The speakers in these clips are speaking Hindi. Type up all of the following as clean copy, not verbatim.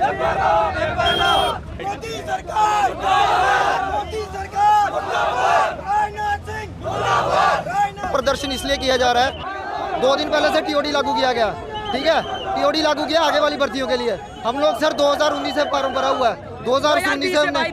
मोदी सरकार, मोदी सरकार, राजनाथ सिंह, प्रदर्शन इसलिए किया जा रहा है, 2 दिन पहले से टीओडी लागू किया गया, ठीक है। टीओडी लागू किया आगे वाली भर्तियों के लिए। हम लोग सर 2019 से फॉर्म भरा हुआ है, 2019 से हमने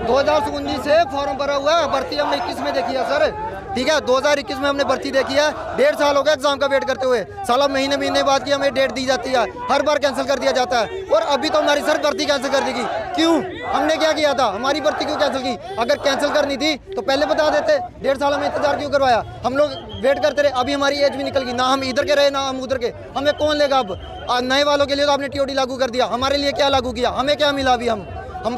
2019 से फॉर्म भरा हुआ है। भर्ती हमने 21 में देखी है सर, ठीक है। 2021 में हमने भर्ती देखी है। 1.5 साल हो गया एग्जाम का वेट करते हुए। साला महीने बाद की हमें डेट दी जाती है, हर बार कैंसिल कर दिया जाता है। और अभी तो हमारी सर भर्ती कैंसिल कर देगी। क्यों? हमने क्या किया था? हमारी भर्ती क्यों कैंसिल की? अगर कैंसिल करनी थी तो पहले बता देते। 1.5 साल हमें इंतजार क्यों करवाया? हम लोग वेट करते रहे। अभी हमारी एज भी निकल गई, ना हम इधर के रहे ना हम उधर के। हमें कौन लेगा अब? नए वालों के लिए तो आपने टीओडी लागू कर दिया, हमारे लिए क्या लागू किया? हमें क्या मिला? अभी हम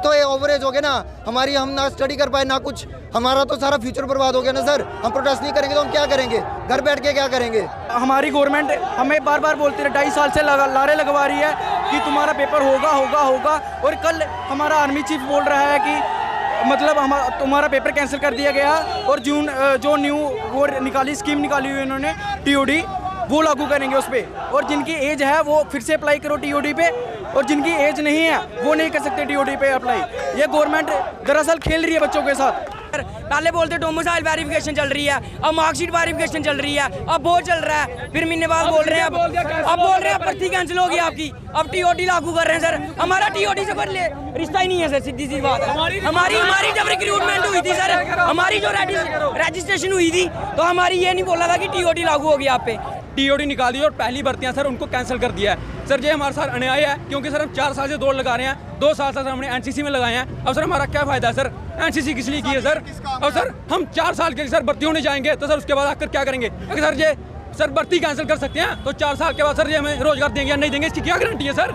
तो ये ओवरेज हो गए ना, हमारी हम ना स्टडी कर पाए ना कुछ। हमारा तो सारा फ्यूचर बर्बाद हो गया ना सर। हम प्रोटेस्ट नहीं करेंगे तो हम क्या करेंगे? घर बैठ के क्या करेंगे? हमारी गवर्नमेंट हमें बार बार बोलती है, 2.5 साल से लारे लगवा रही है कि तुम्हारा पेपर होगा। और कल हमारा आर्मी चीफ बोल रहा है कि मतलब तुम्हारा पेपर कैंसिल कर दिया गया और जून जो न्यू वो स्कीम निकाली हुई उन्होंने टीओडी, वो लागू करेंगे उस पर। और जिनकी एज है वो फिर से अप्लाई करो टीओडी पे, और जिनकी एज नहीं है वो नहीं कर सकते टीओडी पे अप्लाई। ये गवर्नमेंट दरअसल खेल रही है बच्चों के साथ। पहले बोलते डोमिसाइल वेरिफिकेशन चल रही है, अब मार्कशीट वेरिफिकेशन चल रही है, अब वो चल रहा है। फिर महीने बाद बोल रहे हैं अब बोल रहे हैं भर्ती कैंसिल होगी आपकी, अब टीओडी लागू कर रहे हैं सर। हमारा टीओडी से कोई रिश्ता ही नहीं है सर, सीधी सी बात है। हमारी जब रिक्रूटमेंट हुई थी सर, हमारी जो रजिस्ट्रेशन हुई थी तो हमारी ये नहीं बोला था कि टीओडी लागू होगी आप पे। टीओडी निकाल दी और पहली भर्तियां सर उनको कैंसिल कर दिया है सर। ये हमारे साथ अन्याय है, क्योंकि सर हम 4 साल से दौड़ लगा रहे हैं, 2 साल से सर हमने एनसीसी में लगाए हैं। अब सर हमारा क्या फायदा है सर? एनसीसी किस लिए की है सर? और सर हम 4 साल के लिए सर भर्ती होने जाएंगे तो सर उसके बाद आकर क्या करेंगे? अगर सर ये सर भर्ती कैंसिल कर सकते हैं तो 4 साल के बाद सर ये हमें रोजगार देंगे या नहीं देंगे, इसकी क्या गारंटी है सर?